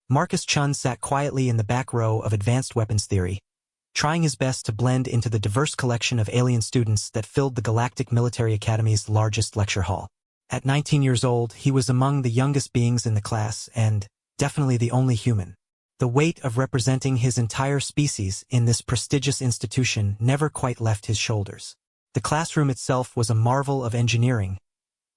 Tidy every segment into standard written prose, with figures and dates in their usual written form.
Marcus Chun sat quietly in the back row of advanced weapons theory, trying his best to blend into the diverse collection of alien students that filled the Galactic Military Academy's largest lecture hall. At 19 years old, he was among the youngest beings in the class and definitely the only human. The weight of representing his entire species in this prestigious institution never quite left his shoulders. The classroom itself was a marvel of engineering,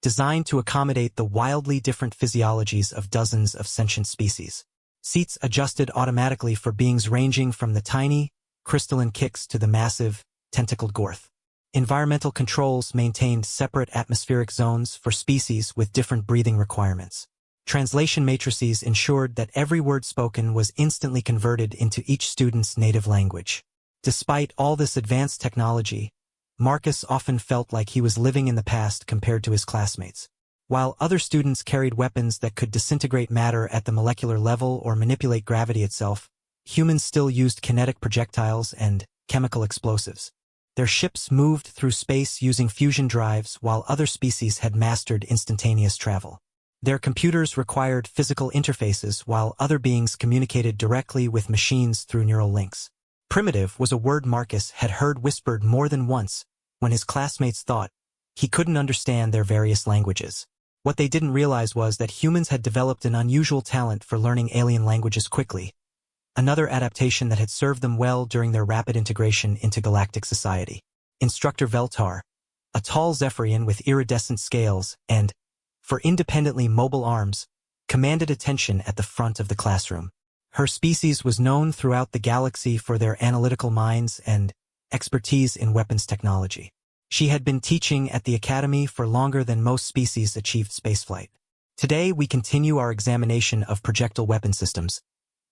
designed to accommodate the wildly different physiologies of dozens of sentient species. Seats adjusted automatically for beings ranging from the tiny, crystalline Kix to the massive, tentacled Gorth. Environmental controls maintained separate atmospheric zones for species with different breathing requirements. Translation matrices ensured that every word spoken was instantly converted into each student's native language. Despite all this advanced technology, Marcus often felt like he was living in the past compared to his classmates. While other students carried weapons that could disintegrate matter at the molecular level or manipulate gravity itself, humans still used kinetic projectiles and chemical explosives. Their ships moved through space using fusion drives while other species had mastered instantaneous travel. Their computers required physical interfaces while other beings communicated directly with machines through neural links. Primitive was a word Marcus had heard whispered more than once when his classmates thought he couldn't understand their various languages. What they didn't realize was that humans had developed an unusual talent for learning alien languages quickly, another adaptation that had served them well during their rapid integration into galactic society. Instructor Veltar, a tall Zephyrian with iridescent scales and, for independently mobile arms, commanded attention at the front of the classroom. Her species was known throughout the galaxy for their analytical minds and expertise in weapons technology. She had been teaching at the Academy for longer than most species achieved spaceflight. Today we continue our examination of projectile weapon systems,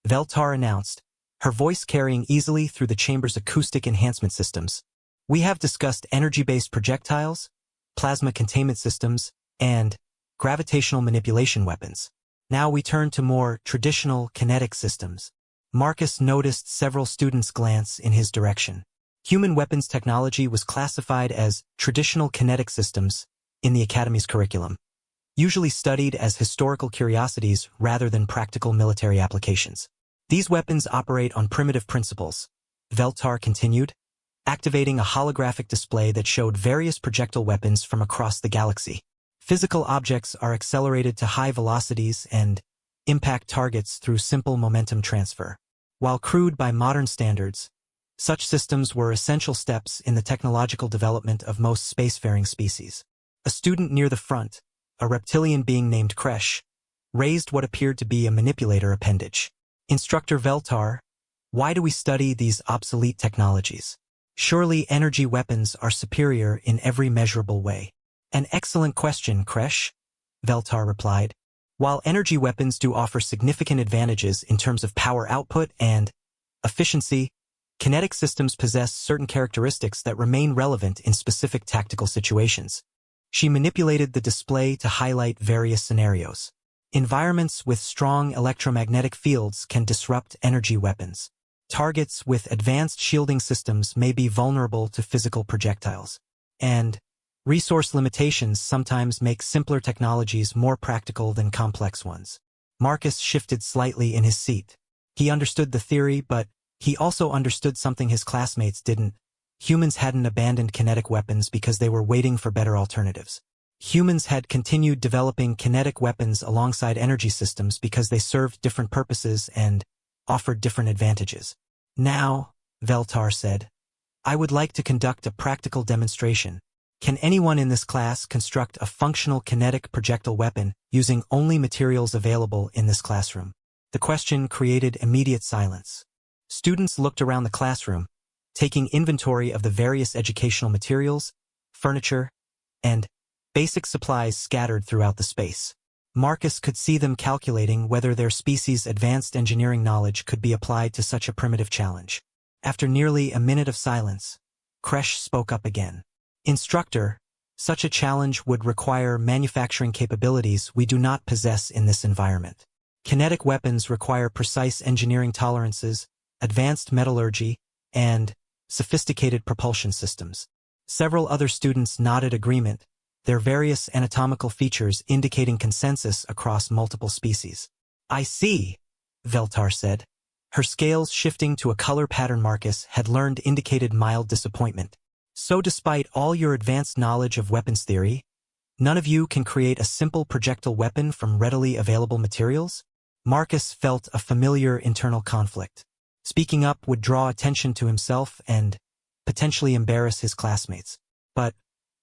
Veltar announced, her voice carrying easily through the chamber's acoustic enhancement systems. We have discussed energy-based projectiles, plasma containment systems, and gravitational manipulation weapons. Now we turn to more traditional kinetic systems. Marcus noticed several students glance in his direction. Human weapons technology was classified as traditional kinetic systems in the Academy's curriculum, usually studied as historical curiosities rather than practical military applications. These weapons operate on primitive principles, Veltar continued, activating a holographic display that showed various projectile weapons from across the galaxy. Physical objects are accelerated to high velocities and impact targets through simple momentum transfer. While crude by modern standards, such systems were essential steps in the technological development of most spacefaring species. A student near the front, a reptilian being named Kresh, raised what appeared to be a manipulator appendage. Instructor Veltar, why do we study these obsolete technologies? Surely energy weapons are superior in every measurable way. An excellent question, Kresh, Veltar replied. While energy weapons do offer significant advantages in terms of power output and efficiency, kinetic systems possess certain characteristics that remain relevant in specific tactical situations. She manipulated the display to highlight various scenarios. Environments with strong electromagnetic fields can disrupt energy weapons. Targets with advanced shielding systems may be vulnerable to physical projectiles. And resource limitations sometimes make simpler technologies more practical than complex ones. Marcus shifted slightly in his seat. He understood the theory, but he also understood something his classmates didn't. Humans hadn't abandoned kinetic weapons because they were waiting for better alternatives. Humans had continued developing kinetic weapons alongside energy systems because they served different purposes and offered different advantages. Now, Veltar said, I would like to conduct a practical demonstration. Can anyone in this class construct a functional kinetic projectile weapon using only materials available in this classroom? The question created immediate silence. Students looked around the classroom, taking inventory of the various educational materials, furniture, and basic supplies scattered throughout the space. Marcus could see them calculating whether their species' advanced engineering knowledge could be applied to such a primitive challenge. After nearly a minute of silence, Kresh spoke up again. Instructor, such a challenge would require manufacturing capabilities we do not possess in this environment. Kinetic weapons require precise engineering tolerances, advanced metallurgy, and sophisticated propulsion systems. Several other students nodded agreement, their various anatomical features indicating consensus across multiple species. I see, Veltar said. Her scales shifting to a color pattern Marcus had learned indicated mild disappointment. So despite all your advanced knowledge of weapons theory, none of you can create a simple projectile weapon from readily available materials? Marcus felt a familiar internal conflict. Speaking up would draw attention to himself and potentially embarrass his classmates. But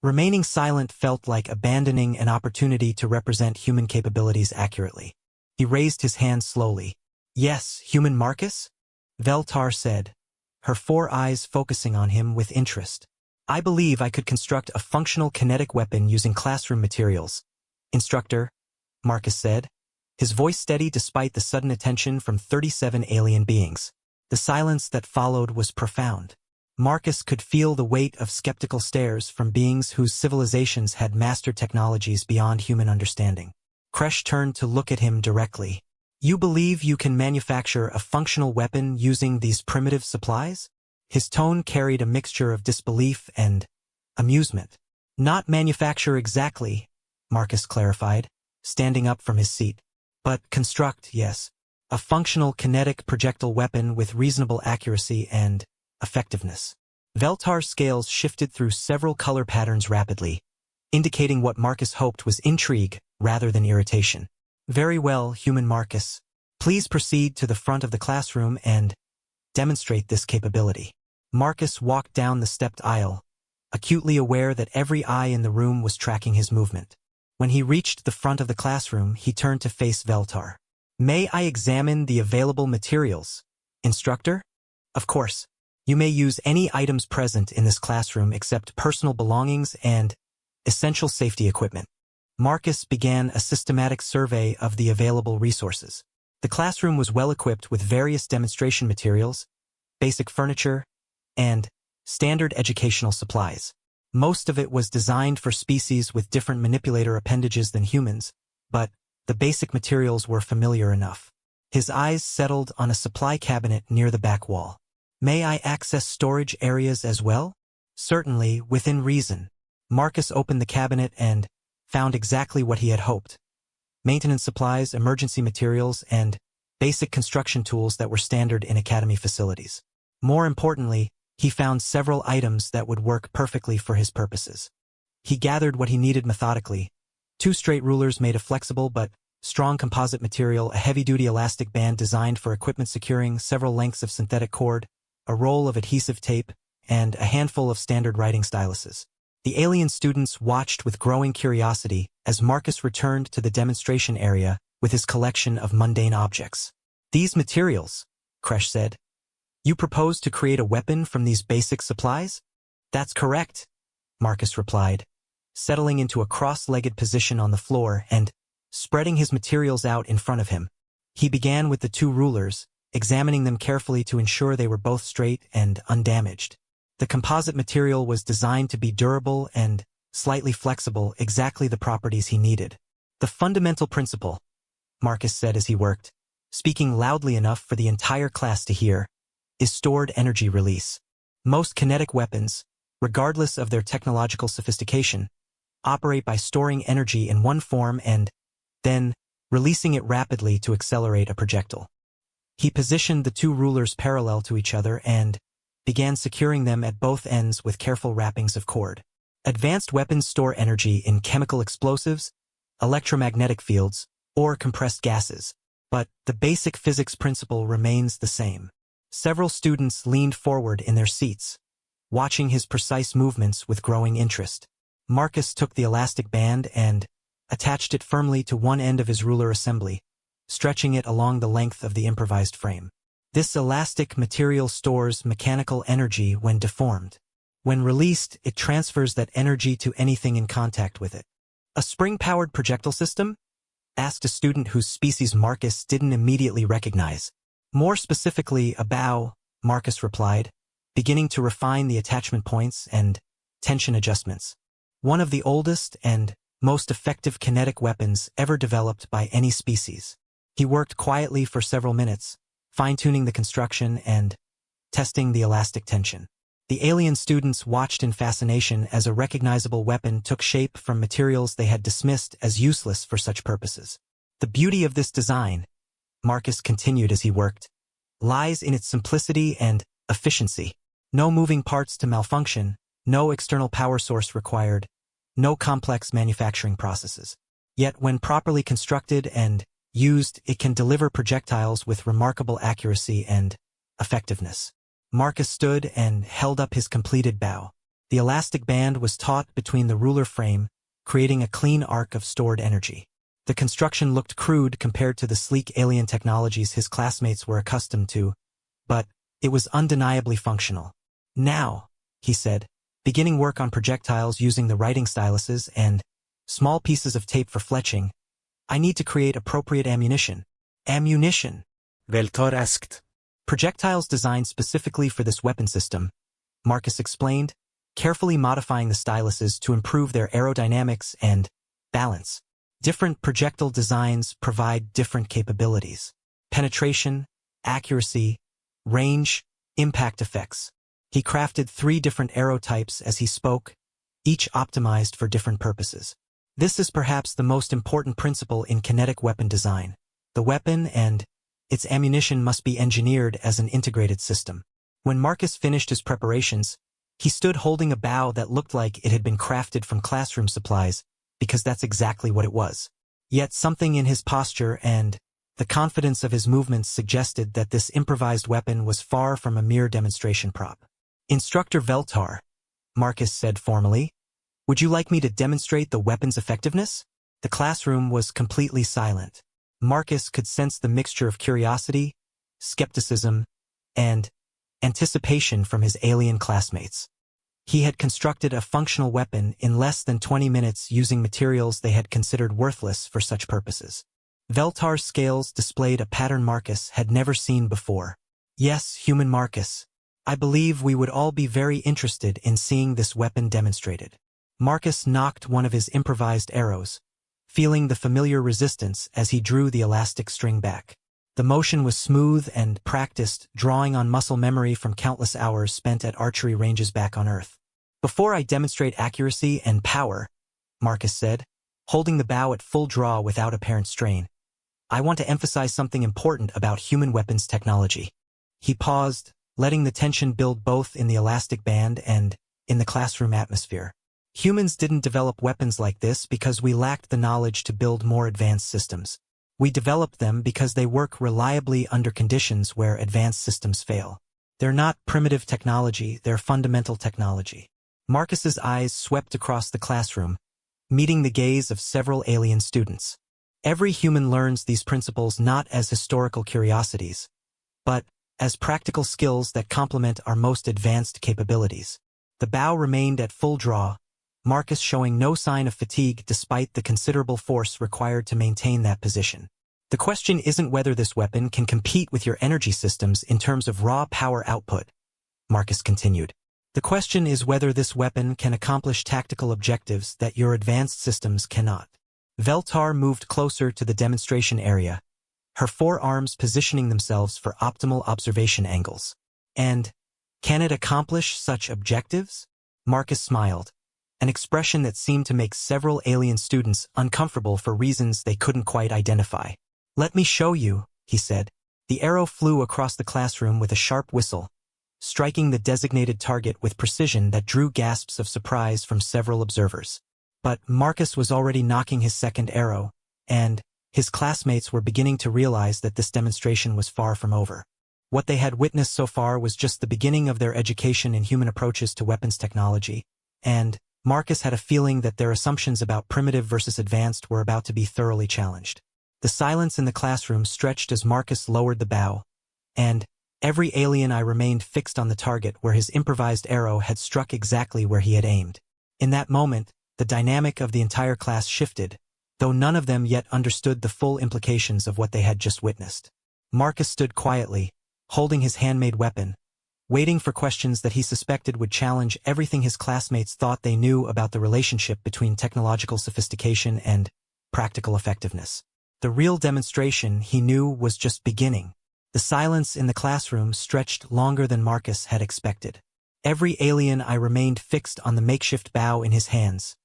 remaining silent felt like abandoning an opportunity to represent human capabilities accurately. He raised his hand slowly. Yes, human Marcus? Veltar said, her 4 eyes focusing on him with interest. I believe I could construct a functional kinetic weapon using classroom materials. Instructor, Marcus said, his voice steady despite the sudden attention from 37 alien beings. The silence that followed was profound. Marcus could feel the weight of skeptical stares from beings whose civilizations had mastered technologies beyond human understanding. Kresh turned to look at him directly. You believe you can manufacture a functional weapon using these primitive supplies? His tone carried a mixture of disbelief and amusement. Not manufacture exactly, Marcus clarified, standing up from his seat. But construct, yes. A functional kinetic projectile weapon with reasonable accuracy and effectiveness. Veltar's scales shifted through several color patterns rapidly, indicating what Marcus hoped was intrigue rather than irritation. Very well, human Marcus. Please proceed to the front of the classroom and demonstrate this capability. Marcus walked down the stepped aisle, acutely aware that every eye in the room was tracking his movement. When he reached the front of the classroom, he turned to face Veltar. May I examine the available materials, instructor? Of course. You may use any items present in this classroom except personal belongings and essential safety equipment. Marcus began a systematic survey of the available resources. The classroom was well equipped with various demonstration materials, basic furniture, and standard educational supplies. Most of it was designed for species with different manipulator appendages than humans, but the basic materials were familiar enough. His eyes settled on a supply cabinet near the back wall. May I access storage areas as well? Certainly, within reason. Marcus opened the cabinet and found exactly what he had hoped. Maintenance supplies, emergency materials, and basic construction tools that were standard in academy facilities. More importantly, he found several items that would work perfectly for his purposes. He gathered what he needed methodically. 2 straight rulers made of flexible but strong composite material, a heavy-duty elastic band designed for equipment securing, several lengths of synthetic cord, a roll of adhesive tape, and a handful of standard writing styluses. The alien students watched with growing curiosity as Marcus returned to the demonstration area with his collection of mundane objects. These materials, Kresh said. You propose to create a weapon from these basic supplies? That's correct, Marcus replied, settling into a cross-legged position on the floor and spreading his materials out in front of him. He began with the 2 rulers, examining them carefully to ensure they were both straight and undamaged. The composite material was designed to be durable and slightly flexible, exactly the properties he needed. The fundamental principle, Marcus said as he worked, speaking loudly enough for the entire class to hear, is stored energy release. Most kinetic weapons, regardless of their technological sophistication, operate by storing energy in one form and then releasing it rapidly to accelerate a projectile. He positioned the 2 rulers parallel to each other and began securing them at both ends with careful wrappings of cord. Advanced weapons store energy in chemical explosives, electromagnetic fields, or compressed gases, but the basic physics principle remains the same. Several students leaned forward in their seats, watching his precise movements with growing interest. Marcus took the elastic band and attached it firmly to one end of his ruler assembly, stretching it along the length of the improvised frame. This elastic material stores mechanical energy when deformed. When released, it transfers that energy to anything in contact with it. A spring-powered projectile system? Asked a student whose species Marcus didn't immediately recognize. More specifically, a bow, Marcus replied, beginning to refine the attachment points and tension adjustments. One of the oldest and most effective kinetic weapons ever developed by any species. He worked quietly for several minutes, fine-tuning the construction and testing the elastic tension. The alien students watched in fascination as a recognizable weapon took shape from materials they had dismissed as useless for such purposes. The beauty of this design, Marcus continued as he worked, lies in its simplicity and efficiency. No moving parts to malfunction, no external power source required, no complex manufacturing processes. Yet when properly constructed and used, it can deliver projectiles with remarkable accuracy and effectiveness. Marcus stood and held up his completed bow. The elastic band was taut between the ruler frame, creating a clean arc of stored energy. The construction looked crude compared to the sleek alien technologies his classmates were accustomed to, but it was undeniably functional. Now, he said, beginning work on projectiles using the writing styluses and small pieces of tape for fletching, I need to create appropriate ammunition. Ammunition? Veltar asked. Projectiles designed specifically for this weapon system, Marcus explained, carefully modifying the styluses to improve their aerodynamics and balance. Different projectile designs provide different capabilities: penetration, accuracy, range, impact effects. He crafted 3 different arrow types as he spoke, each optimized for different purposes. This is perhaps the most important principle in kinetic weapon design. The weapon and its ammunition must be engineered as an integrated system. When Marcus finished his preparations, he stood holding a bow that looked like it had been crafted from classroom supplies, because that's exactly what it was. Yet something in his posture and the confidence of his movements suggested that this improvised weapon was far from a mere demonstration prop. Instructor Veltar, Marcus said formally, would you like me to demonstrate the weapon's effectiveness? The classroom was completely silent. Marcus could sense the mixture of curiosity, skepticism, and anticipation from his alien classmates. He had constructed a functional weapon in less than 20 minutes using materials they had considered worthless for such purposes. Veltar's scales displayed a pattern Marcus had never seen before. Yes, human Marcus, I believe we would all be very interested in seeing this weapon demonstrated. Marcus knocked one of his improvised arrows, feeling the familiar resistance as he drew the elastic string back. The motion was smooth and practiced, drawing on muscle memory from countless hours spent at archery ranges back on Earth. Before I demonstrate accuracy and power, Marcus said, holding the bow at full draw without apparent strain, I want to emphasize something important about human weapons technology. He paused, letting the tension build both in the elastic band and in the classroom atmosphere. Humans didn't develop weapons like this because we lacked the knowledge to build more advanced systems. We developed them because they work reliably under conditions where advanced systems fail. They're not primitive technology, they're fundamental technology. Marcus's eyes swept across the classroom, meeting the gaze of several alien students. Every human learns these principles not as historical curiosities, but as practical skills that complement our most advanced capabilities. The bow remained at full draw, Marcus showing no sign of fatigue despite the considerable force required to maintain that position. The question isn't whether this weapon can compete with your energy systems in terms of raw power output, Marcus continued. The question is whether this weapon can accomplish tactical objectives that your advanced systems cannot. Veltar moved closer to the demonstration area, her forearms positioning themselves for optimal observation angles. And can it accomplish such objectives? Marcus smiled, an expression that seemed to make several alien students uncomfortable for reasons they couldn't quite identify. Let me show you, he said. The arrow flew across the classroom with a sharp whistle, striking the designated target with precision that drew gasps of surprise from several observers. But Marcus was already knocking his second arrow, and his classmates were beginning to realize that this demonstration was far from over. What they had witnessed so far was just the beginning of their education in human approaches to weapons technology, and Marcus had a feeling that their assumptions about primitive versus advanced were about to be thoroughly challenged. The silence in the classroom stretched as Marcus lowered the bow, and every alien eye remained fixed on the target where his improvised arrow had struck exactly where he had aimed. In that moment, the dynamic of the entire class shifted, though none of them yet understood the full implications of what they had just witnessed. Marcus stood quietly, holding his handmade weapon, waiting for questions that he suspected would challenge everything his classmates thought they knew about the relationship between technological sophistication and practical effectiveness. The real demonstration, he knew, was just beginning. The silence in the classroom stretched longer than Marcus had expected. Every alien eye remained fixed on the makeshift bow in his hands,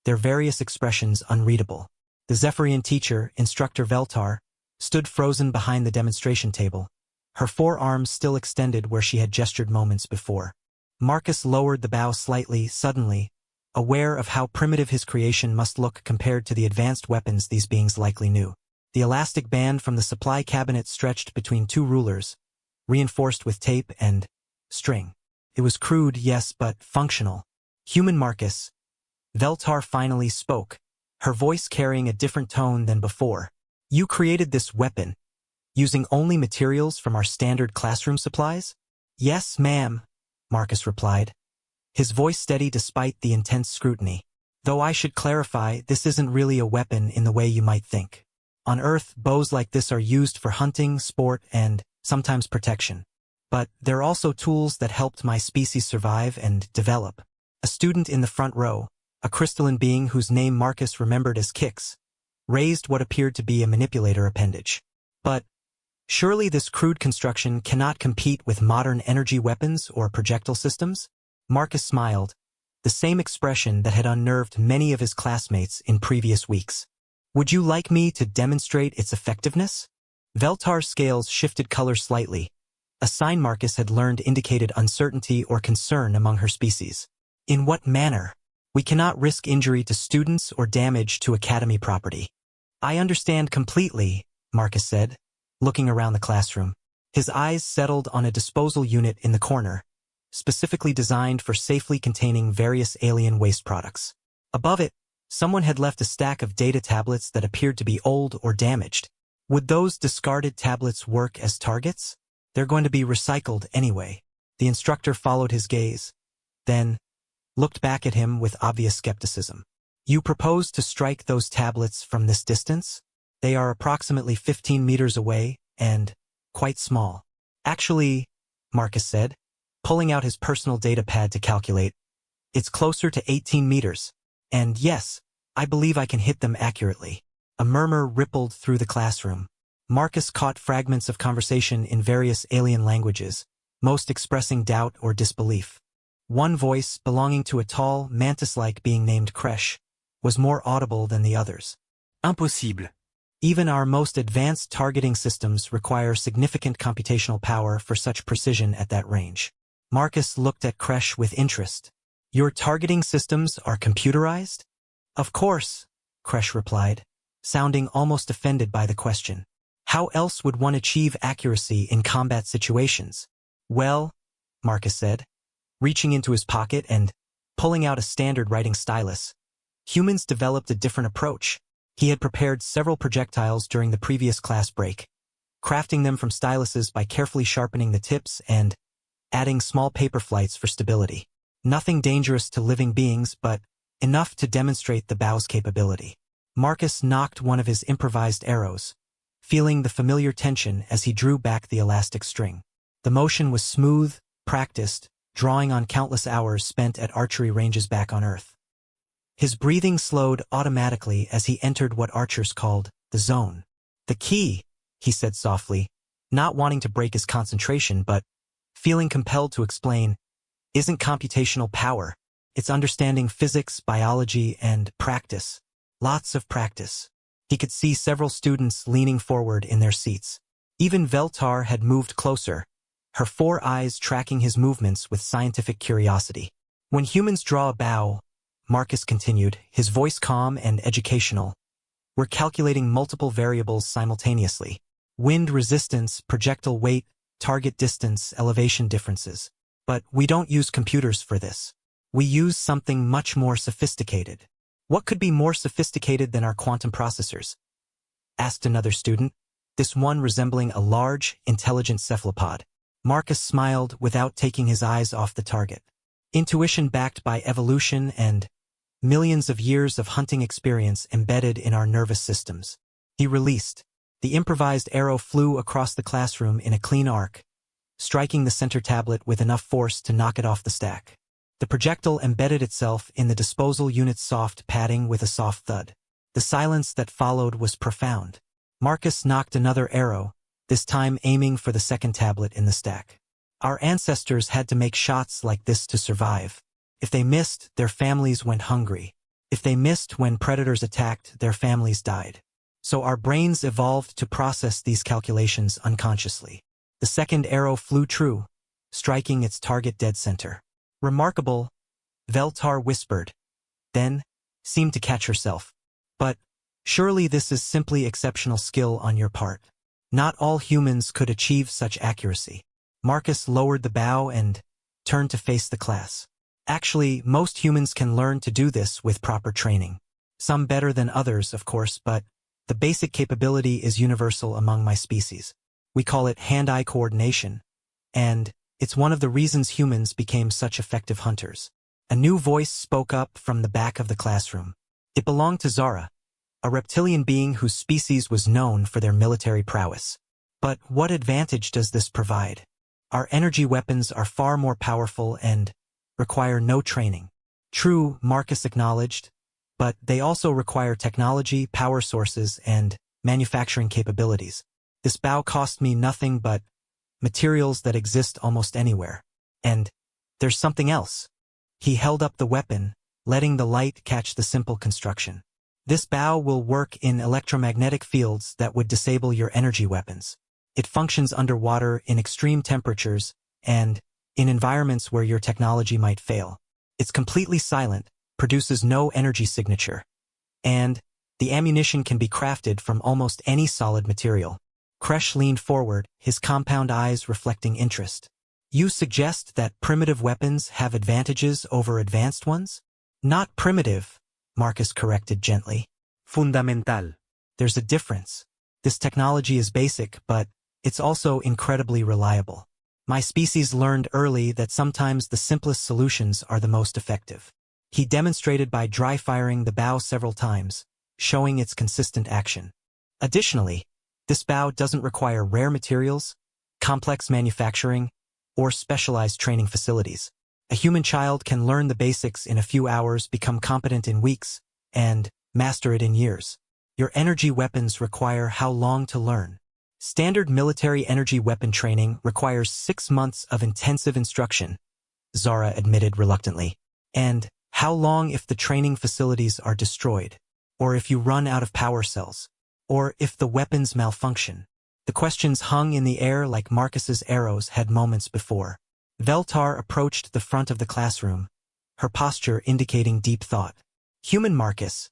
their various expressions unreadable. The Zephyrian teacher, Instructor Veltar, stood frozen behind the demonstration table, her forearms still extended where she had gestured moments before. Marcus lowered the bow slightly, suddenly, aware of how primitive his creation must look compared to the advanced weapons these beings likely knew. The elastic band from the supply cabinet stretched between two rulers, reinforced with tape and string. It was crude, yes, but functional. Human Marcus. Veltar finally spoke, her voice carrying a different tone than before. You created this weapon, using only materials from our standard classroom supplies? Yes, ma'am, Marcus replied, his voice steady despite the intense scrutiny. Though I should clarify, this isn't really a weapon in the way you might think. On Earth, bows like this are used for hunting, sport, and sometimes protection. But they're also tools that helped my species survive and develop. A student in the front row, a crystalline being whose name Marcus remembered as Kix, raised what appeared to be a manipulator appendage. But surely this crude construction cannot compete with modern energy weapons or projectile systems? Marcus smiled, the same expression that had unnerved many of his classmates in previous weeks. Would you like me to demonstrate its effectiveness? Veltar's scales shifted color slightly. A sign Marcus had learned indicated uncertainty or concern among her species. In what manner? We cannot risk injury to students or damage to academy property. I understand completely, Marcus said, looking around the classroom. His eyes settled on a disposal unit in the corner, specifically designed for safely containing various alien waste products. Above it, someone had left a stack of data tablets that appeared to be old or damaged. Would those discarded tablets work as targets? They're going to be recycled anyway. The instructor followed his gaze, then looked back at him with obvious skepticism. You propose to strike those tablets from this distance? They are approximately 15 meters away and quite small. Actually, Marcus said, pulling out his personal data pad to calculate, it's closer to 18 meters. And yes, I believe I can hit them accurately. A murmur rippled through the classroom. Marcus caught fragments of conversation in various alien languages, most expressing doubt or disbelief. One voice, belonging to a tall, mantis-like being named Kresh, was more audible than the others. Impossible. Even our most advanced targeting systems require significant computational power for such precision at that range. Marcus looked at Kresh with interest. Your targeting systems are computerized? Of course, Kresh replied, sounding almost offended by the question. How else would one achieve accuracy in combat situations? Well, Marcus said, reaching into his pocket and pulling out a standard writing stylus. Humans developed a different approach. He had prepared several projectiles during the previous class break, crafting them from styluses by carefully sharpening the tips and adding small paper flights for stability. Nothing dangerous to living beings, but enough to demonstrate the bow's capability. Marcus knocked one of his improvised arrows, feeling the familiar tension as he drew back the elastic string. The motion was smooth, practiced, drawing on countless hours spent at archery ranges back on Earth. His breathing slowed automatically as he entered what archers called the zone. The key, he said softly, not wanting to break his concentration but feeling compelled to explain, isn't computational power. It's understanding physics, biology, and practice. Lots of practice. He could see several students leaning forward in their seats. Even Veltar had moved closer, her four eyes tracking his movements with scientific curiosity. When humans draw a bow, Marcus continued, his voice calm and educational, we're calculating multiple variables simultaneously. Wind resistance, projectile weight, target distance, elevation differences. But we don't use computers for this. We use something much more sophisticated. What could be more sophisticated than our quantum processors? Asked another student, this one resembling a large, intelligent cephalopod. Marcus smiled without taking his eyes off the target. Intuition backed by evolution and millions of years of hunting experience embedded in our nervous systems. He released. The improvised arrow flew across the classroom in a clean arc, striking the center tablet with enough force to knock it off the stack. The projectile embedded itself in the disposal unit's soft padding with a soft thud. The silence that followed was profound. Marcus knocked another arrow, this time aiming for the second tablet in the stack. Our ancestors had to make shots like this to survive. If they missed, their families went hungry. If they missed when predators attacked, their families died. so our brains evolved to process these calculations unconsciously. The second arrow flew true, striking its target dead center. Remarkable, Veltar whispered, then seemed to catch herself. But surely this is simply exceptional skill on your part. Not all humans could achieve such accuracy. Marcus lowered the bow and turned to face the class. Actually, most humans can learn to do this with proper training. Some better than others, of course, but the basic capability is universal among my species. We call it hand-eye coordination, and it's one of the reasons humans became such effective hunters. A new voice spoke up from the back of the classroom. It belonged to Zara, a reptilian being whose species was known for their military prowess. But what advantage does this provide? Our energy weapons are far more powerful and require no training. True, Marcus acknowledged, but they also require technology, power sources, and manufacturing capabilities. This bow cost me nothing but materials that exist almost anywhere. And there's something else. He held up the weapon, letting the light catch the simple construction. This bow will work in electromagnetic fields that would disable your energy weapons. It functions underwater in extreme temperatures and in environments where your technology might fail. It's completely silent, produces no energy signature, and the ammunition can be crafted from almost any solid material. Kresh leaned forward, his compound eyes reflecting interest. You suggest that primitive weapons have advantages over advanced ones? Not primitive, Marcus corrected gently. Fundamental. There's a difference. This technology is basic, but it's also incredibly reliable. My species learned early that sometimes the simplest solutions are the most effective. He demonstrated by dry firing the bow several times, showing its consistent action. Additionally, this bow doesn't require rare materials, complex manufacturing, or specialized training facilities. A human child can learn the basics in a few hours, become competent in weeks, and master it in years. Your energy weapons require how long to learn? Standard military energy weapon training requires 6 months of intensive instruction, Zara admitted reluctantly. And how long if the training facilities are destroyed? Or if you run out of power cells? Or if the weapons malfunction? The questions hung in the air like Marcus's arrows had moments before. Veltar approached the front of the classroom, her posture indicating deep thought. Human Marcus,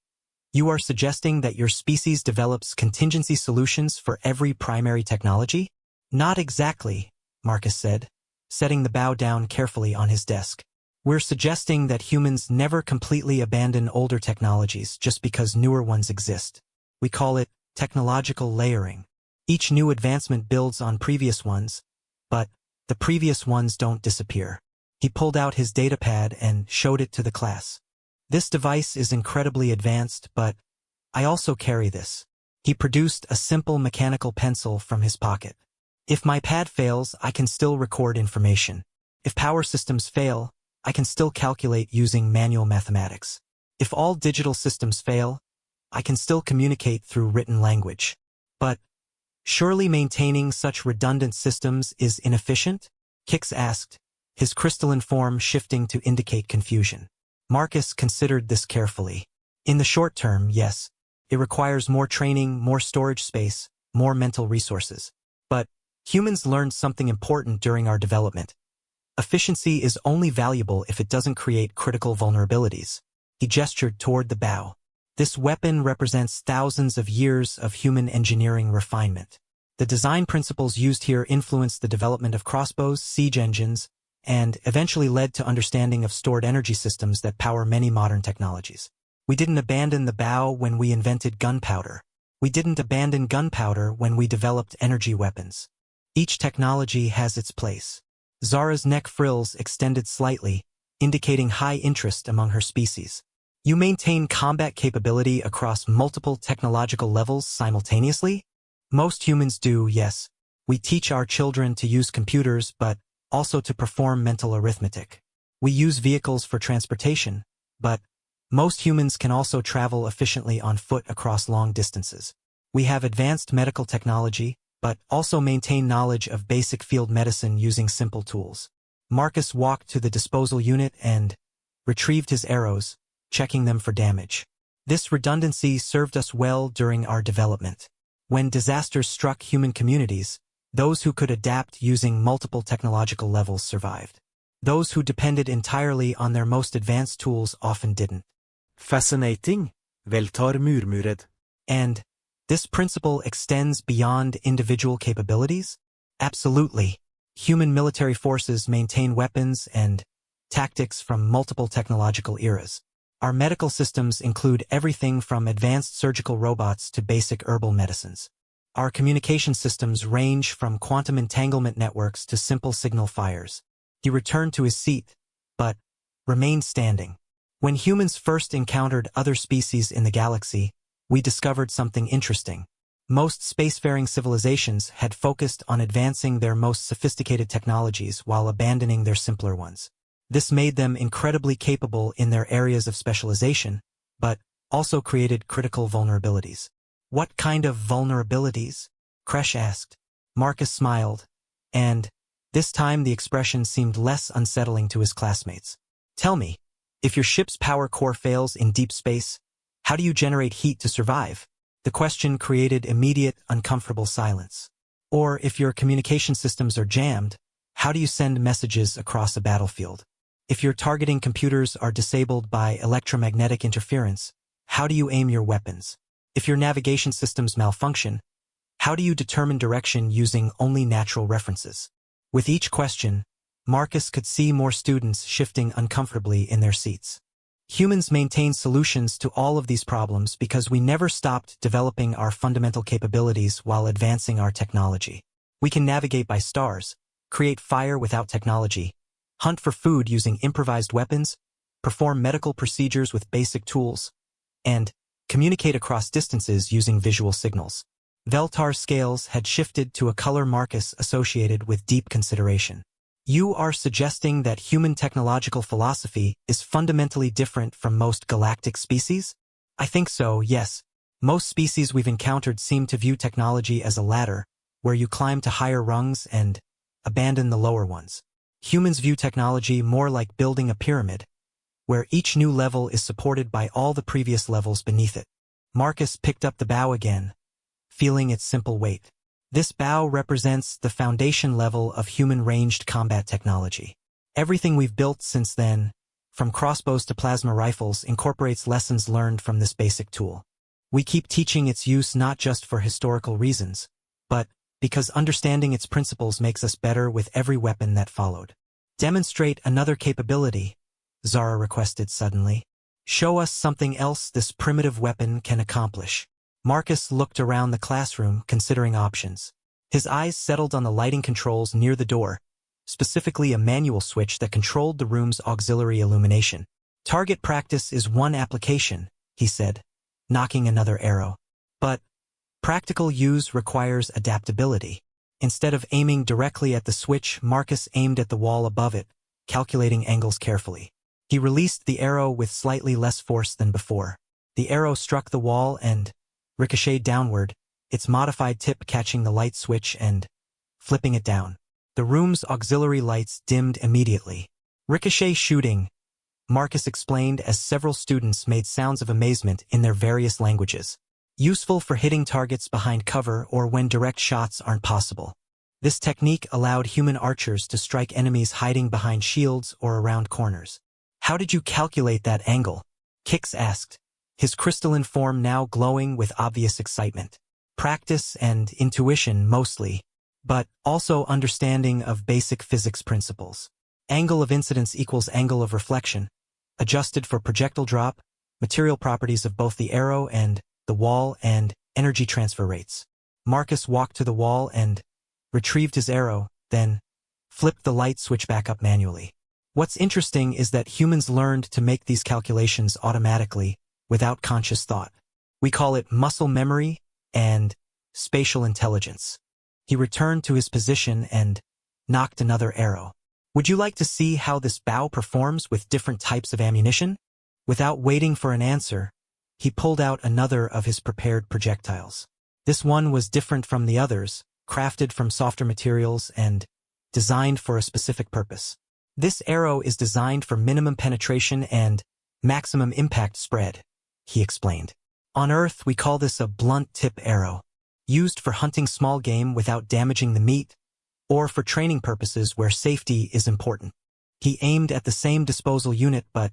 you are suggesting that your species develops contingency solutions for every primary technology? Not exactly, Marcus said, setting the bow down carefully on his desk. We're suggesting that humans never completely abandon older technologies just because newer ones exist. We call it technological layering. Each new advancement builds on previous ones, but the previous ones don't disappear. He pulled out his datapad and showed it to the class. This device is incredibly advanced, but I also carry this. He produced a simple mechanical pencil from his pocket. If my pad fails, I can still record information. If power systems fail, I can still calculate using manual mathematics. If all digital systems fail, I can still communicate through written language. But surely maintaining such redundant systems is inefficient? Kix asked, his crystalline form shifting to indicate confusion. Marcus considered this carefully. In the short term, yes, it requires more training, more storage space, more mental resources. But humans learned something important during our development. Efficiency is only valuable if it doesn't create critical vulnerabilities. He gestured toward the bow. This weapon represents thousands of years of human engineering refinement. The design principles used here influenced the development of crossbows, siege engines, and eventually led to understanding of stored energy systems that power many modern technologies. We didn't abandon the bow when we invented gunpowder. We didn't abandon gunpowder when we developed energy weapons. Each technology has its place. Zara's neck frills extended slightly, indicating high interest among her species. You maintain combat capability across multiple technological levels simultaneously? Most humans do, yes. We teach our children to use computers, but also to perform mental arithmetic. We use vehicles for transportation, but most humans can also travel efficiently on foot across long distances. We have advanced medical technology, but also maintain knowledge of basic field medicine using simple tools. Marcus walked to the disposal unit and retrieved his arrows, checking them for damage. This redundancy served us well during our development. When disasters struck human communities, those who could adapt using multiple technological levels survived. Those who depended entirely on their most advanced tools often didn't. Fascinating, Veltar murmured. And this principle extends beyond individual capabilities? Absolutely. Human military forces maintain weapons and tactics from multiple technological eras. Our medical systems include everything from advanced surgical robots to basic herbal medicines. Our communication systems range from quantum entanglement networks to simple signal fires. He returned to his seat, but remained standing. When humans first encountered other species in the galaxy, we discovered something interesting. Most spacefaring civilizations had focused on advancing their most sophisticated technologies while abandoning their simpler ones. This made them incredibly capable in their areas of specialization, but also created critical vulnerabilities. What kind of vulnerabilities? Kresh asked. Marcus smiled, and this time the expression seemed less unsettling to his classmates. Tell me, if your ship's power core fails in deep space, how do you generate heat to survive? The question created immediate, uncomfortable silence. Or if your communication systems are jammed, how do you send messages across a battlefield? If your targeting computers are disabled by electromagnetic interference, how do you aim your weapons? If your navigation systems malfunction, how do you determine direction using only natural references? With each question, Marcus could see more students shifting uncomfortably in their seats. Humans maintain solutions to all of these problems because we never stopped developing our fundamental capabilities while advancing our technology. We can navigate by stars, create fire without technology, hunt for food using improvised weapons, perform medical procedures with basic tools, and communicate across distances using visual signals. Veltar's scales had shifted to a color Marcus associated with deep consideration. You are suggesting that human technological philosophy is fundamentally different from most galactic species? I think so, yes. Most species we've encountered seem to view technology as a ladder, where you climb to higher rungs and abandon the lower ones. Humans view technology more like building a pyramid, where each new level is supported by all the previous levels beneath it. Marcus picked up the bow again, feeling its simple weight. This bow represents the foundation level of human-ranged combat technology. Everything we've built since then, from crossbows to plasma rifles, incorporates lessons learned from this basic tool. We keep teaching its use not just for historical reasons, but because understanding its principles makes us better with every weapon that followed. Demonstrate another capability, Zara requested suddenly. Show us something else this primitive weapon can accomplish. Marcus looked around the classroom, considering options. His eyes settled on the lighting controls near the door, specifically a manual switch that controlled the room's auxiliary illumination. Target practice is one application, he said, knocking another arrow. But practical use requires adaptability. Instead of aiming directly at the switch, Marcus aimed at the wall above it, calculating angles carefully. He released the arrow with slightly less force than before. The arrow struck the wall and ricocheted downward, its modified tip catching the light switch and flipping it down. The room's auxiliary lights dimmed immediately. Ricochet shooting, Marcus explained as several students made sounds of amazement in their various languages. Useful for hitting targets behind cover or when direct shots aren't possible. This technique allowed human archers to strike enemies hiding behind shields or around corners. How did you calculate that angle? Kix asked, his crystalline form now glowing with obvious excitement. Practice and intuition mostly, but also understanding of basic physics principles. Angle of incidence equals angle of reflection, adjusted for projectile drop, material properties of both the arrow and the wall, and energy transfer rates. Marcus walked to the wall and retrieved his arrow, then flipped the light switch back up manually. What's interesting is that humans learned to make these calculations automatically, without conscious thought. We call it muscle memory and spatial intelligence. He returned to his position and knocked another arrow. Would you like to see how this bow performs with different types of ammunition? Without waiting for an answer, he pulled out another of his prepared projectiles. This one was different from the others, crafted from softer materials and designed for a specific purpose. This arrow is designed for minimum penetration and maximum impact spread, he explained. On Earth, we call this a blunt tip arrow, used for hunting small game without damaging the meat, or for training purposes where safety is important. He aimed at the same disposal unit but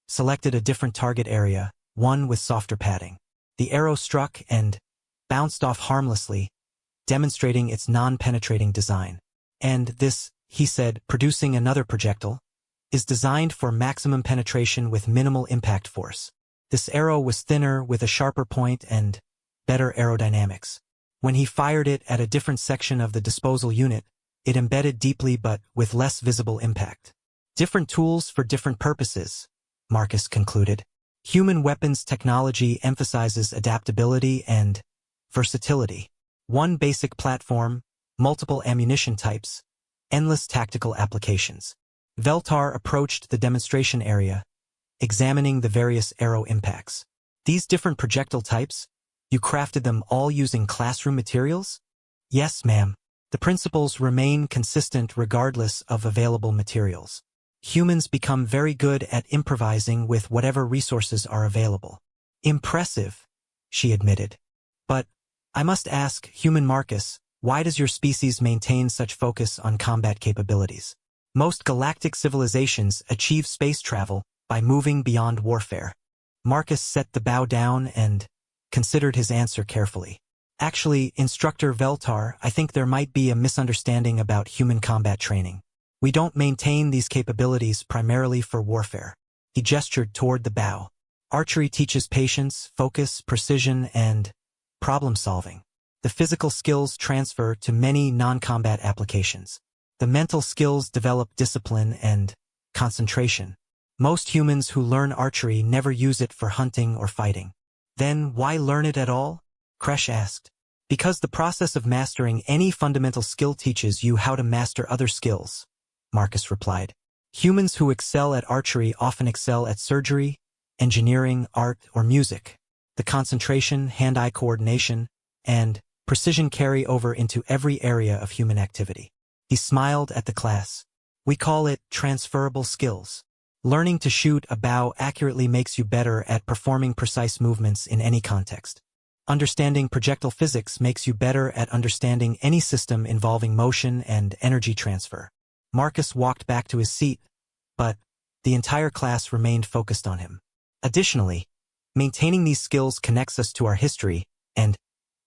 selected a different target area, one with softer padding. The arrow struck and bounced off harmlessly, demonstrating its non-penetrating design. And this, he said, producing another projectile, is designed for maximum penetration with minimal impact force. This arrow was thinner with a sharper point and better aerodynamics. When he fired it at a different section of the disposal unit, it embedded deeply but with less visible impact. Different tools for different purposes, Marcus concluded. Human weapons technology emphasizes adaptability and versatility. One basic platform, multiple ammunition types, endless tactical applications. Veltar approached the demonstration area, examining the various arrow impacts. These different projectile types, you crafted them all using classroom materials? Yes, ma'am. The principles remain consistent regardless of available materials. Humans become very good at improvising with whatever resources are available. Impressive, she admitted. But, I must ask, human Marcus, why does your species maintain such focus on combat capabilities? Most galactic civilizations achieve space travel by moving beyond warfare. Marcus set the bow down and considered his answer carefully. Actually, Instructor Veltar, I think there might be a misunderstanding about human combat training. We don't maintain these capabilities primarily for warfare. He gestured toward the bow. Archery teaches patience, focus, precision, and problem-solving. The physical skills transfer to many non-combat applications. The mental skills develop discipline and concentration. Most humans who learn archery never use it for hunting or fighting. Then why learn it at all? Kresh asked. Because the process of mastering any fundamental skill teaches you how to master other skills, Marcus replied. Humans who excel at archery often excel at surgery, engineering, art, or music. The concentration, hand-eye coordination, and precision carry over into every area of human activity. He smiled at the class. We call it transferable skills. Learning to shoot a bow accurately makes you better at performing precise movements in any context. Understanding projectile physics makes you better at understanding any system involving motion and energy transfer. Marcus walked back to his seat, but the entire class remained focused on him. Additionally, maintaining these skills connects us to our history and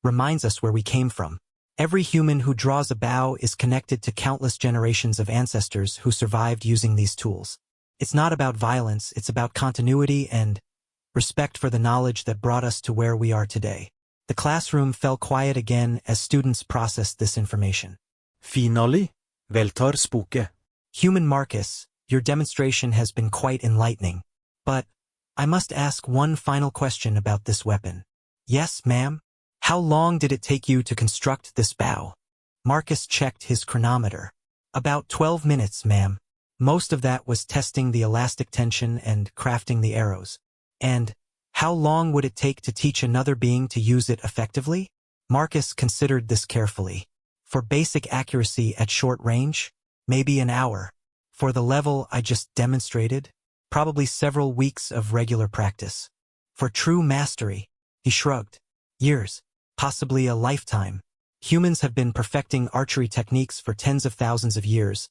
reminds us where we came from. Every human who draws a bow is connected to countless generations of ancestors who survived using these tools. It's not about violence, it's about continuity and respect for the knowledge that brought us to where we are today. The classroom fell quiet again as students processed this information. Finally, Veltar spoke. Human Marcus, your demonstration has been quite enlightening. But I must ask one final question about this weapon. Yes, ma'am? How long did it take you to construct this bow? Marcus checked his chronometer. About 12 minutes, ma'am. Most of that was testing the elastic tension and crafting the arrows. And how long would it take to teach another being to use it effectively? Marcus considered this carefully. For basic accuracy at short range, maybe an hour. For the level I just demonstrated, probably several weeks of regular practice. For true mastery, he shrugged. Years, possibly a lifetime. Humans have been perfecting archery techniques for tens of thousands of years,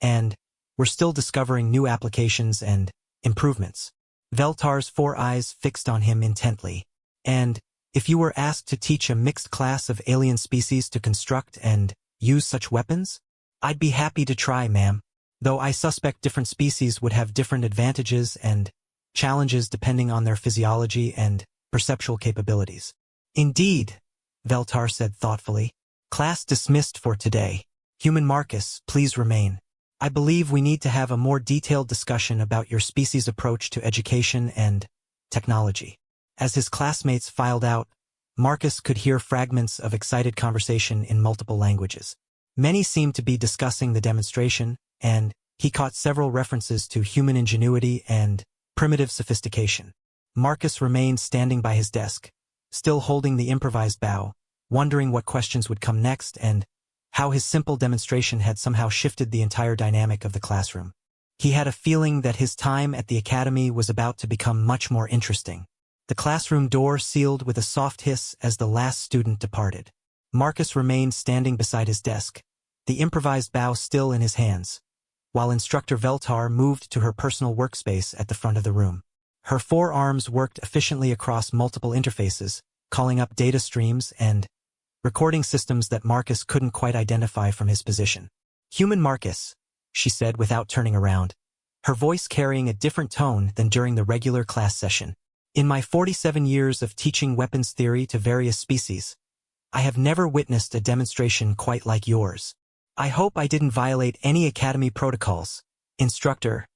and we're still discovering new applications and improvements. Veltar's 4 eyes fixed on him intently. And if you were asked to teach a mixed class of alien species to construct and use such weapons, I'd be happy to try, ma'am. Though I suspect different species would have different advantages and challenges depending on their physiology and perceptual capabilities. Indeed, Veltar said thoughtfully. Class dismissed for today. Human Marcus, please remain. I believe we need to have a more detailed discussion about your species' approach to education and technology. As his classmates filed out, Marcus could hear fragments of excited conversation in multiple languages. Many seemed to be discussing the demonstration, and he caught several references to human ingenuity and primitive sophistication. Marcus remained standing by his desk, still holding the improvised bow, wondering what questions would come next and how his simple demonstration had somehow shifted the entire dynamic of the classroom. He had a feeling that his time at the academy was about to become much more interesting. The classroom door sealed with a soft hiss as the last student departed. Marcus remained standing beside his desk, the improvised bow still in his hands, while Instructor Veltar moved to her personal workspace at the front of the room. Her forearms worked efficiently across multiple interfaces, calling up data streams and recording systems that Marcus couldn't quite identify from his position. "Human Marcus," she said without turning around, her voice carrying a different tone than during the regular class session. "In my 47 years of teaching weapons theory to various species, I have never witnessed a demonstration quite like yours. I hope I didn't violate any Academy protocols, Instructor,"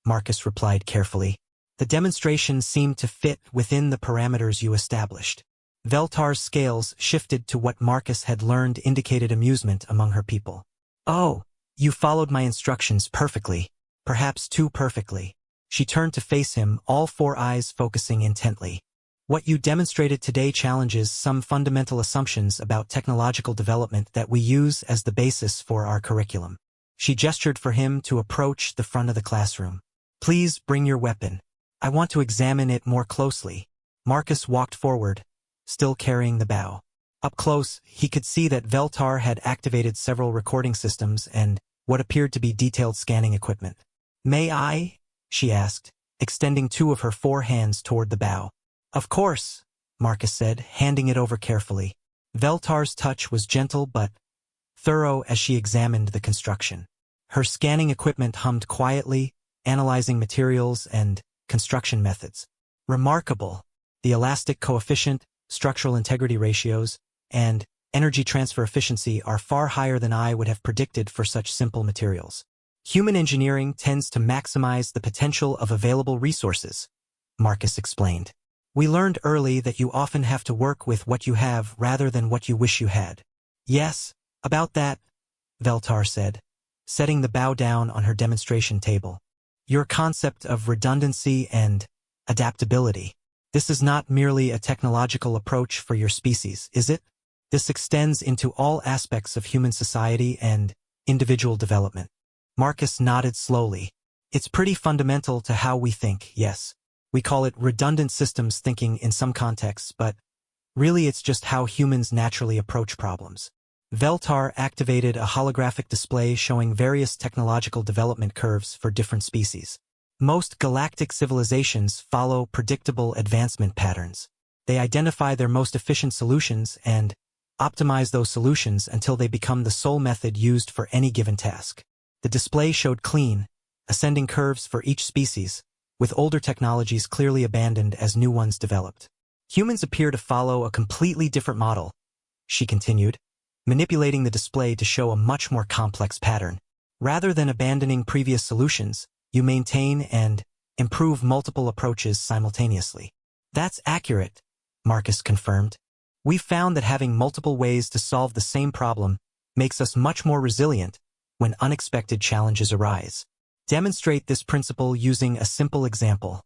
Marcus replied carefully. "The demonstration seemed to fit within the parameters you established." Veltar's scales shifted to what Marcus had learned indicated amusement among her people. "Oh, you followed my instructions perfectly, perhaps too perfectly." She turned to face him, all four eyes focusing intently. "What you demonstrated today challenges some fundamental assumptions about technological development that we use as the basis for our curriculum." She gestured for him to approach the front of the classroom. "Please bring your weapon. I want to examine it more closely." Marcus walked forward, still carrying the bow. Up close, he could see that Veltar had activated several recording systems and what appeared to be detailed scanning equipment. "May I?" she asked, extending two of her four hands toward the bow. "Of course," Marcus said, handing it over carefully. Veltar's touch was gentle but thorough as she examined the construction. Her scanning equipment hummed quietly, analyzing materials and construction methods. "Remarkable. The elastic coefficient, structural integrity ratios, and energy transfer efficiency are far higher than I would have predicted for such simple materials. Human engineering tends to maximize the potential of available resources," Marcus explained. "We learned early that you often have to work with what you have rather than what you wish you had." "Yes, about that," Veltar said, setting the bow down on her demonstration table. "Your concept of redundancy and adaptability. This is not merely a technological approach for your species, is it? This extends into all aspects of human society and individual development." Marcus nodded slowly. "It's pretty fundamental to how we think, yes. We call it redundant systems thinking in some contexts, but really it's just how humans naturally approach problems." Veltar activated a holographic display showing various technological development curves for different species. Most galactic civilizations follow predictable advancement patterns. They identify their most efficient solutions and optimize those solutions until they become the sole method used for any given task. The display showed clean, ascending curves for each species, with older technologies clearly abandoned as new ones developed. "Humans appear to follow a completely different model," she continued, manipulating the display to show a much more complex pattern. "Rather than abandoning previous solutions, you maintain and improve multiple approaches simultaneously." "That's accurate," Marcus confirmed. "We've found that having multiple ways to solve the same problem makes us much more resilient when unexpected challenges arise." "Demonstrate this principle using a simple example,"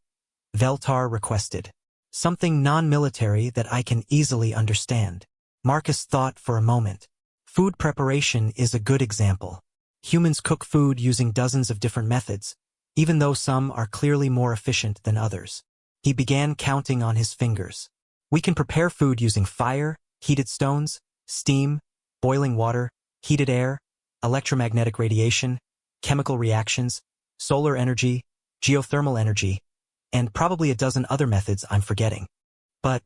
Veltar requested. "Something non-military that I can easily understand." Marcus thought for a moment. "Food preparation is a good example. Humans cook food using dozens of different methods, even though some are clearly more efficient than others." He began counting on his fingers. "We can prepare food using fire, heated stones, steam, boiling water, heated air, electromagnetic radiation, chemical reactions, solar energy, geothermal energy, and probably a dozen other methods I'm forgetting. But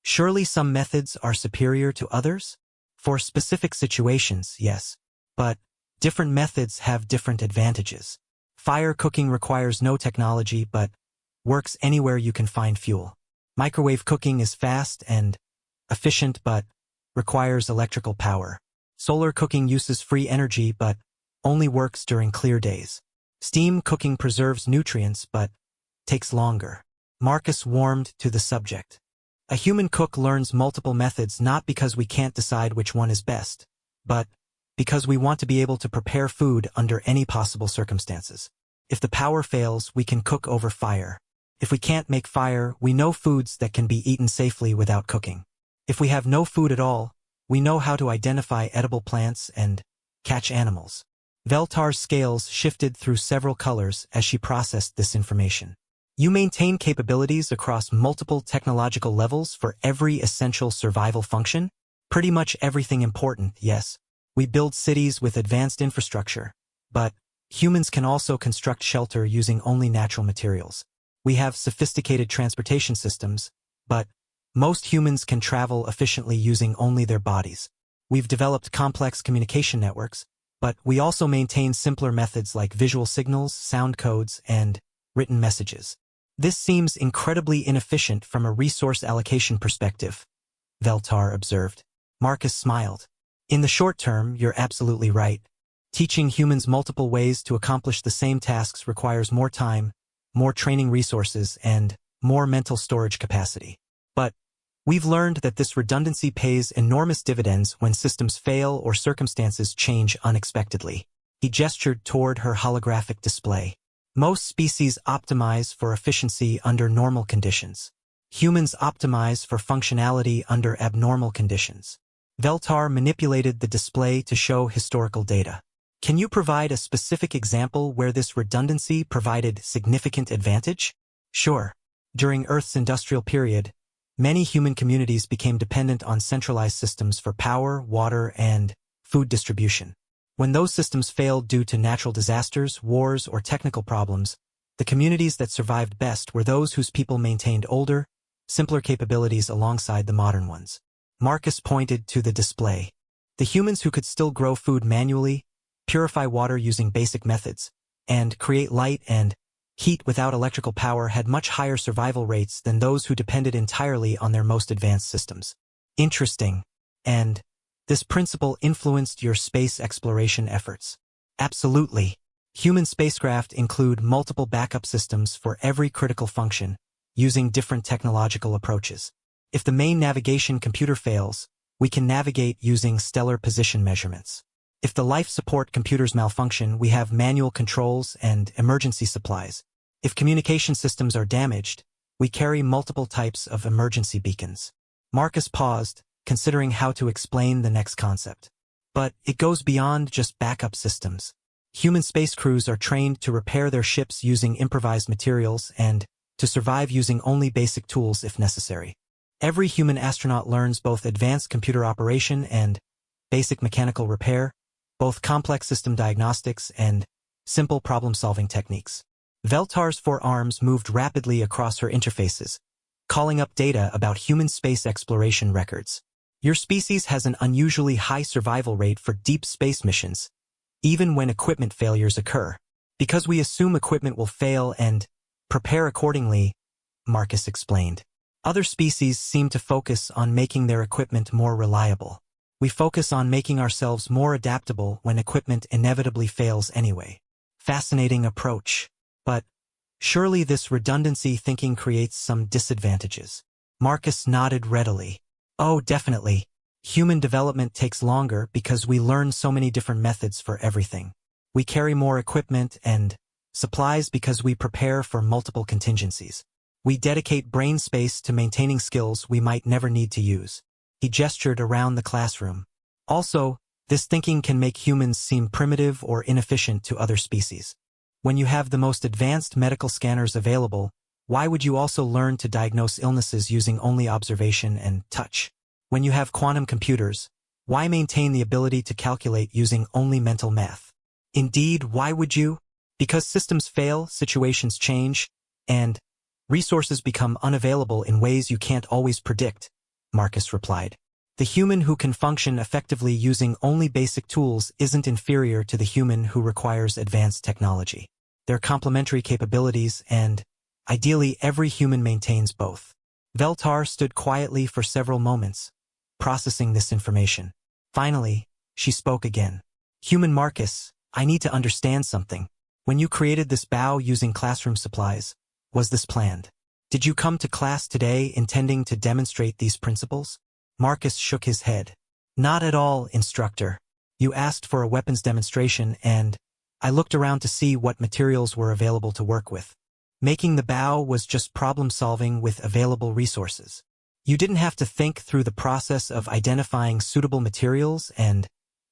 surely some methods are superior to others? For specific situations, yes. But different methods have different advantages. Fire cooking requires no technology but works anywhere you can find fuel. Microwave cooking is fast and efficient but requires electrical power. Solar cooking uses free energy but only works during clear days. Steam cooking preserves nutrients but takes longer." Marcus warmed to the subject. "A human cook learns multiple methods not because we can't decide which one is best, but because we want to be able to prepare food under any possible circumstances. If the power fails, we can cook over fire. If we can't make fire, we know foods that can be eaten safely without cooking. If we have no food at all, we know how to identify edible plants and catch animals." Veltar's scales shifted through several colors as she processed this information. You maintain capabilities across multiple technological levels for every essential survival function? Pretty much everything important, yes. We build cities with advanced infrastructure, but humans can also construct shelter using only natural materials. We have sophisticated transportation systems, but most humans can travel efficiently using only their bodies. We've developed complex communication networks, but we also maintain simpler methods like visual signals, sound codes, and written messages. This seems incredibly inefficient from a resource allocation perspective, Veltar observed. Marcus smiled. In the short term, you're absolutely right. Teaching humans multiple ways to accomplish the same tasks requires more time, more training resources, and more mental storage capacity. But we've learned that this redundancy pays enormous dividends when systems fail or circumstances change unexpectedly. He gestured toward her holographic display. Most species optimize for efficiency under normal conditions. Humans optimize for functionality under abnormal conditions. Veltar manipulated the display to show historical data. Can you provide a specific example where this redundancy provided significant advantage? Sure. During Earth's industrial period, many human communities became dependent on centralized systems for power, water, and food distribution. When those systems failed due to natural disasters, wars, or technical problems, the communities that survived best were those whose people maintained older, simpler capabilities alongside the modern ones. Marcus pointed to the display. The humans who could still grow food manually, purify water using basic methods, and create light and heat without electrical power had much higher survival rates than those who depended entirely on their most advanced systems. Interesting. And this principle influenced your space exploration efforts. Absolutely. Human spacecraft include multiple backup systems for every critical function, using different technological approaches. If the main navigation computer fails, we can navigate using stellar position measurements. If the life support computers malfunction, we have manual controls and emergency supplies. If communication systems are damaged, we carry multiple types of emergency beacons. Marcus paused, considering how to explain the next concept. But it goes beyond just backup systems. Human space crews are trained to repair their ships using improvised materials and to survive using only basic tools if necessary. Every human astronaut learns both advanced computer operation and basic mechanical repair, both complex system diagnostics and simple problem-solving techniques. Veltar's forearms moved rapidly across her interfaces, calling up data about human space exploration records. Your species has an unusually high survival rate for deep space missions, even when equipment failures occur. Because we assume equipment will fail and prepare accordingly, Marcus explained. Other species seem to focus on making their equipment more reliable. We focus on making ourselves more adaptable when equipment inevitably fails anyway. Fascinating approach. But surely this redundancy thinking creates some disadvantages. Marcus nodded readily. Oh, definitely. Human development takes longer because we learn so many different methods for everything. We carry more equipment and supplies because we prepare for multiple contingencies. We dedicate brain space to maintaining skills we might never need to use. He gestured around the classroom. Also, this thinking can make humans seem primitive or inefficient to other species. When you have the most advanced medical scanners available, why would you also learn to diagnose illnesses using only observation and touch? When you have quantum computers, why maintain the ability to calculate using only mental math? Indeed, why would you? Because systems fail, situations change, and resources become unavailable in ways you can't always predict, Marcus replied. The human who can function effectively using only basic tools isn't inferior to the human who requires advanced technology. They're complementary capabilities and, ideally, every human maintains both. Veltar stood quietly for several moments, processing this information. Finally, she spoke again. Human Marcus, I need to understand something. When you created this bow using classroom supplies, was this planned? Did you come to class today intending to demonstrate these principles? Marcus shook his head. Not at all, instructor. You asked for a weapons demonstration and I looked around to see what materials were available to work with. Making the bow was just problem-solving with available resources. You didn't have to think through the process of identifying suitable materials and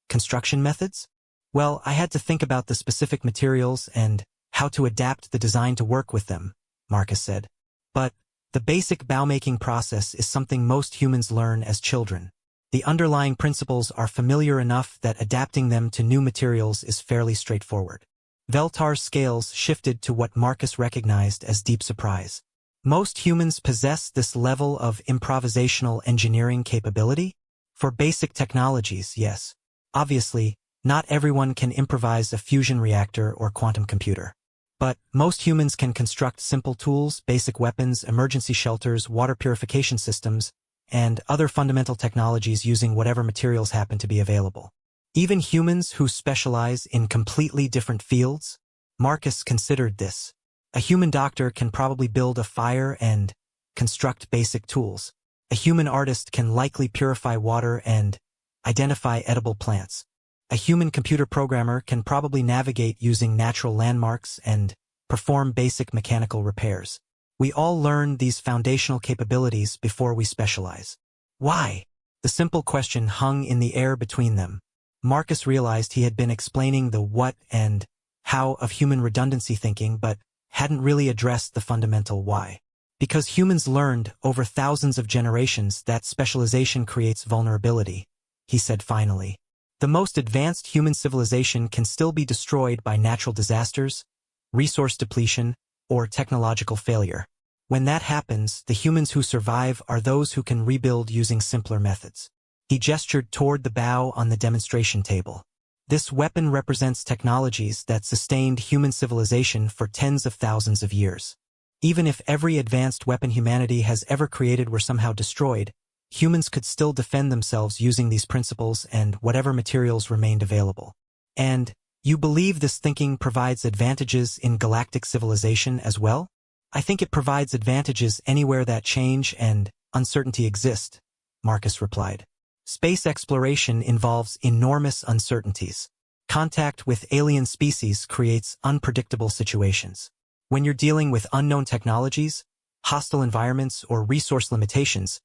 construction methods? Well, I had to think about the specific materials and how to adapt the design to work with them, Marcus said. But the basic bow-making process is something most humans learn as children. The underlying principles are familiar enough that adapting them to new materials is fairly straightforward. Veltar's scales shifted to what Marcus recognized as deep surprise. Most humans possess this level of improvisational engineering capability? For basic technologies, yes. Obviously, not everyone can improvise a fusion reactor or quantum computer. But most humans can construct simple tools, basic weapons, emergency shelters, water purification systems, and other fundamental technologies using whatever materials happen to be available. Even humans who specialize in completely different fields? Marcus considered this. A human doctor can probably build a fire and construct basic tools. A human artist can likely purify water and identify edible plants. A human computer programmer can probably navigate using natural landmarks and perform basic mechanical repairs. We all learn these foundational capabilities before we specialize. Why? The simple question hung in the air between them. Marcus realized he had been explaining the what and how of human redundancy thinking, but hadn't really addressed the fundamental why. Because humans learned over thousands of generations that specialization creates vulnerability, he said finally. The most advanced human civilization can still be destroyed by natural disasters, resource depletion, or technological failure. When that happens, the humans who survive are those who can rebuild using simpler methods. He gestured toward the bow on the demonstration table. This weapon represents technologies that sustained human civilization for tens of thousands of years. Even if every advanced weapon humanity has ever created were somehow destroyed, humans could still defend themselves using these principles and whatever materials remained available. And you believe this thinking provides advantages in galactic civilization as well? I think it provides advantages anywhere that change and uncertainty exist, Marcus replied. Space exploration involves enormous uncertainties. Contact with alien species creates unpredictable situations. When you're dealing with unknown technologies, hostile environments, or resource limitations,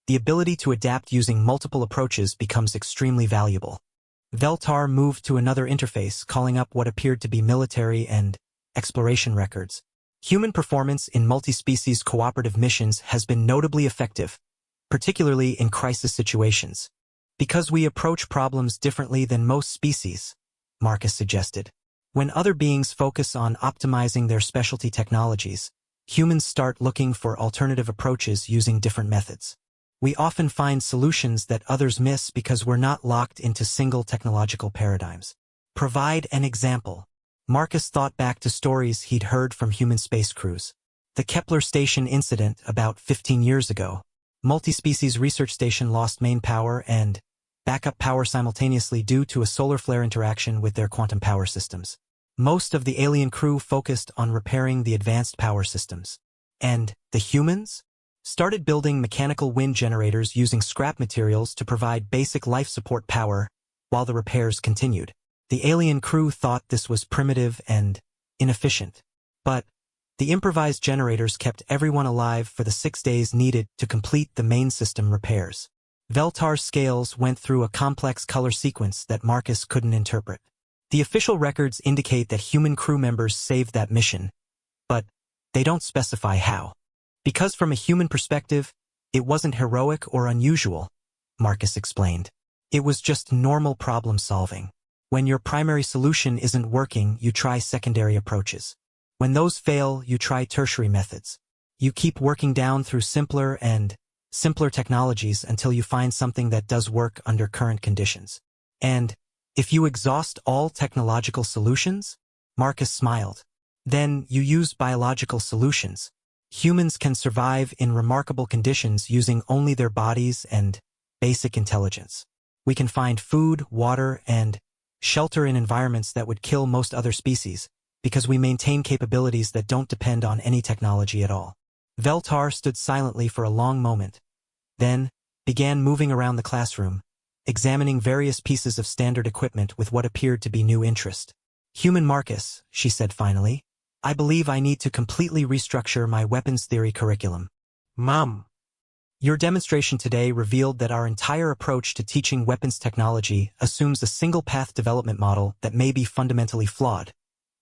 the ability to adapt using multiple approaches becomes extremely valuable. Veltar moved to another interface, calling up what appeared to be military and exploration records. Human performance in multi-species cooperative missions has been notably effective, particularly in crisis situations. Because we approach problems differently than most species, Marcus suggested. When other beings focus on optimizing their specialty technologies, humans start looking for alternative approaches using different methods. We often find solutions that others miss because we're not locked into single technological paradigms. Provide an example. Marcus thought back to stories he'd heard from human space crews. The Kepler station incident about 15 years ago. Multi-species research station lost main power and backup power simultaneously due to a solar flare interaction with their quantum power systems. Most of the alien crew focused on repairing the advanced power systems. And the humans? Started building mechanical wind generators using scrap materials to provide basic life support power while the repairs continued. The alien crew thought this was primitive and inefficient. But the improvised generators kept everyone alive for the 6 days needed to complete the main system repairs. Veltar's scales went through a complex color sequence that Marcus couldn't interpret. The official records indicate that human crew members saved that mission, but they don't specify how. Because from a human perspective, it wasn't heroic or unusual, Marcus explained. It was just normal problem solving. When your primary solution isn't working, you try secondary approaches. When those fail, you try tertiary methods. You keep working down through simpler and simpler technologies until you find something that does work under current conditions. And if you exhaust all technological solutions, Marcus smiled, then you use biological solutions. Humans can survive in remarkable conditions using only their bodies and basic intelligence. We can find food, water, and shelter in environments that would kill most other species, because we maintain capabilities that don't depend on any technology at all. Veltar stood silently for a long moment, then began moving around the classroom, examining various pieces of standard equipment with what appeared to be new interest. Human Marcus, she said finally, I believe I need to completely restructure my weapons theory curriculum. Mom. Your demonstration today revealed that our entire approach to teaching weapons technology assumes a single-path development model that may be fundamentally flawed,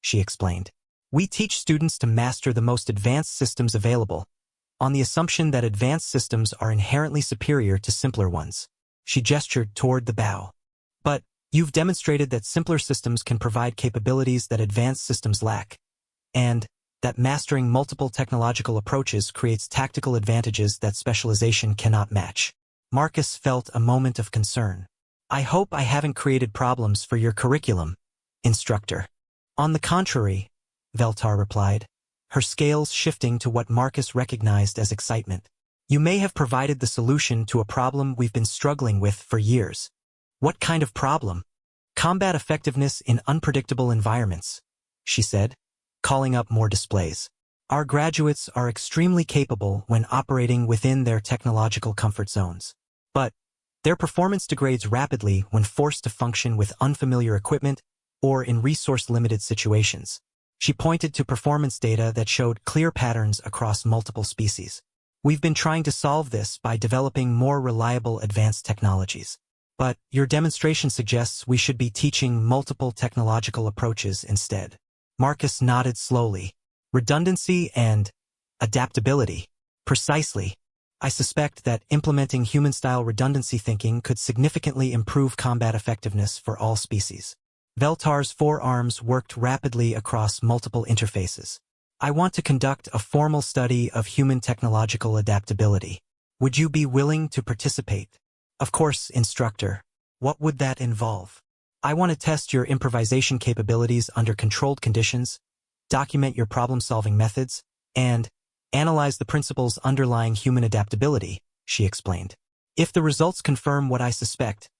she explained. We teach students to master the most advanced systems available, on the assumption that advanced systems are inherently superior to simpler ones. She gestured toward the bow. But you've demonstrated that simpler systems can provide capabilities that advanced systems lack, and that mastering multiple technological approaches creates tactical advantages that specialization cannot match. Marcus felt a moment of concern. I hope I haven't created problems for your curriculum, instructor. On the contrary, Veltar replied, her scales shifting to what Marcus recognized as excitement. You may have provided the solution to a problem we've been struggling with for years. What kind of problem? Combat effectiveness in unpredictable environments, she said, calling up more displays. Our graduates are extremely capable when operating within their technological comfort zones. But their performance degrades rapidly when forced to function with unfamiliar equipment or in resource-limited situations. She pointed to performance data that showed clear patterns across multiple species. We've been trying to solve this by developing more reliable advanced technologies. But your demonstration suggests we should be teaching multiple technological approaches instead. Marcus nodded slowly. Redundancy and adaptability. Precisely. I suspect that implementing human-style redundancy thinking could significantly improve combat effectiveness for all species. Veltar's forearms worked rapidly across multiple interfaces. I want to conduct a formal study of human technological adaptability. Would you be willing to participate? Of course, instructor. What would that involve? I want to test your improvisation capabilities under controlled conditions, document your problem-solving methods, and analyze the principles underlying human adaptability, she explained. If the results confirm what I suspect,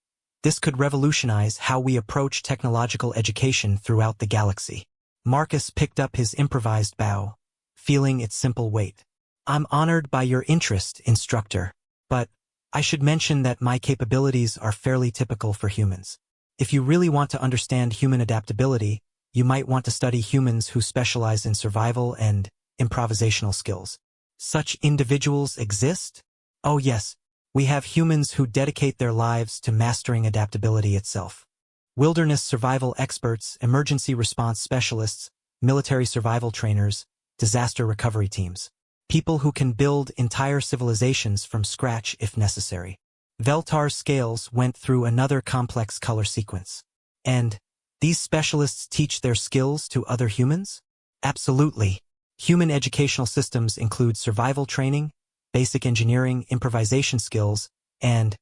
this could revolutionize how we approach technological education throughout the galaxy. Marcus picked up his improvised bow, feeling its simple weight. I'm honored by your interest, instructor, but I should mention that my capabilities are fairly typical for humans. If you really want to understand human adaptability, you might want to study humans who specialize in survival and improvisational skills. Such individuals exist? Oh yes, we have humans who dedicate their lives to mastering adaptability itself. Wilderness survival experts, emergency response specialists, military survival trainers, disaster recovery teams. People who can build entire civilizations from scratch if necessary. Veltar's scales went through another complex color sequence. And these specialists teach their skills to other humans? Absolutely. Human educational systems include survival training, basic engineering, improvisation skills, and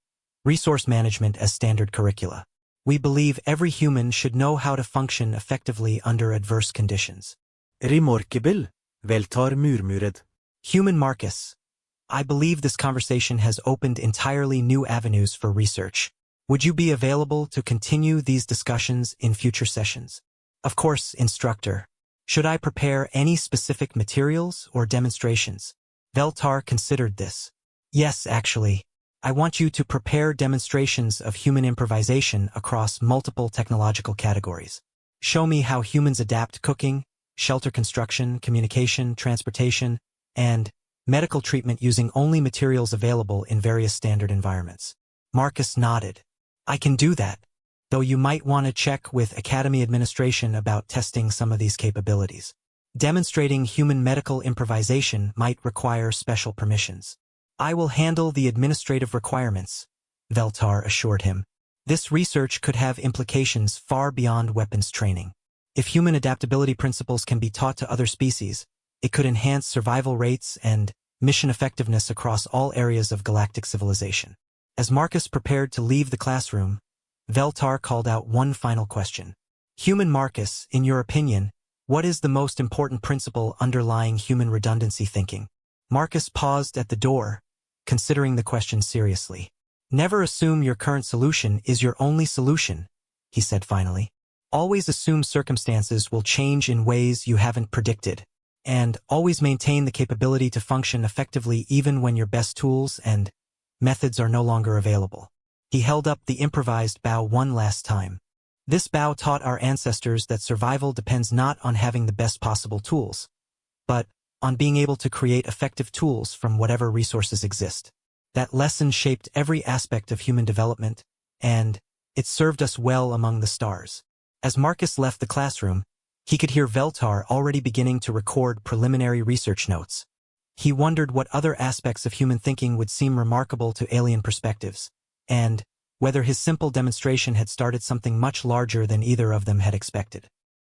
resource management as standard curricula. We believe every human should know how to function effectively under adverse conditions. Remarkable, Veltar murmured. Human Marcus. I believe this conversation has opened entirely new avenues for research. Would you be available to continue these discussions in future sessions? Of course, instructor. Should I prepare any specific materials or demonstrations? Veltar considered this. Yes, actually. I want you to prepare demonstrations of human improvisation across multiple technological categories. Show me how humans adapt cooking, shelter construction, communication, transportation, and medical treatment using only materials available in various standard environments. Marcus nodded. I can do that, though you might want to check with Academy administration about testing some of these capabilities. Demonstrating human medical improvisation might require special permissions. I will handle the administrative requirements, Veltar assured him. This research could have implications far beyond weapons training. If human adaptability principles can be taught to other species, it could enhance survival rates and mission effectiveness across all areas of galactic civilization. As Marcus prepared to leave the classroom, Veltar called out one final question. Human Marcus, in your opinion, what is the most important principle underlying human redundancy thinking? Marcus paused at the door, considering the question seriously. Never assume your current solution is your only solution, he said finally. Always assume circumstances will change in ways you haven't predicted, and always maintain the capability to function effectively even when your best tools and methods are no longer available. He held up the improvised bow one last time. This bow taught our ancestors that survival depends not on having the best possible tools, but on being able to create effective tools from whatever resources exist. That lesson shaped every aspect of human development, and it served us well among the stars. As Marcus left the classroom, He could hear Veltar already beginning to record preliminary research notes. He wondered what other aspects of human thinking would seem remarkable to alien perspectives, and whether his simple demonstration had started something much larger than either of them had expected.